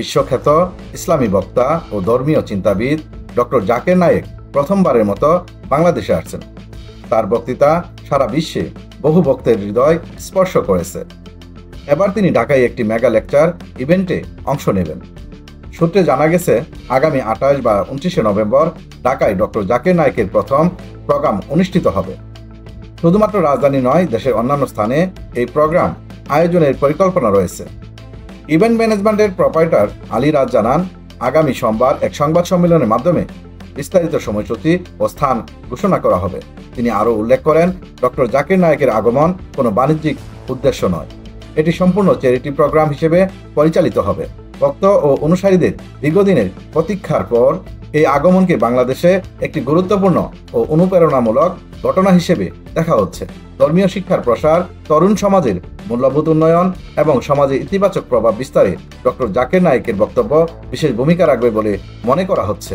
বিশ্বখ্যাত ইসলামী বক্তা ও ধর্মীয় চিন্তাবিদ ডক্টর জাকির নায়েক প্রথমবারের মতো বাংলাদেশে আসছেন। তার বক্তৃতা সারা বিশ্বে বহু ভক্তের হৃদয় স্পর্শ করেছে। এবার তিনি ঢাকায় একটি মেগা লেকচার ইভেন্টে অংশ নেবেন। সূত্রে জানা গেছে, আগামী 28 বা 29শে নভেম্বর ঢাকায় ডক্টর জাকির নায়েকের প্রথম প্রোগ্রাম অনুষ্ঠিত হবে। শুধুমাত্র রাজধানী নয়, দেশের অন্যান্য স্থানে এই প্রোগ্রাম আয়োজনের পরিকল্পনা রয়েছে। ইভেন্ট ম্যানেজমেন্টের প্রোপাইটার আলী রাজ জানান, আগামী সোমবার এক সংবাদ সম্মেলনের মাধ্যমে বিস্তারিত সময়সূচি ও স্থান ঘোষণা করা হবে। তিনি আরও উল্লেখ করেন, ডক্টর জাকির নায়েকের আগমন কোনো বাণিজ্যিক উদ্দেশ্য নয়, এটি সম্পূর্ণ চ্যারিটি প্রোগ্রাম হিসেবে পরিচালিত হবে। ভক্ত ও অনুসারীদের দীর্ঘদিনের প্রতীক্ষার পর এই আগমনকে বাংলাদেশে একটি গুরুত্বপূর্ণ ও অনুপ্রেরণামূলক ঘটনা হিসেবে দেখা হচ্ছে। ধর্মীয় শিক্ষার প্রসার, তরুণ সমাজের মূল্যবোধ উন্নয়ন এবং সমাজে ইতিবাচক প্রভাব বিস্তারে ডক্টর জাকির নায়েকের বক্তব্য বিশেষ ভূমিকা রাখবে বলে মনে করা হচ্ছে।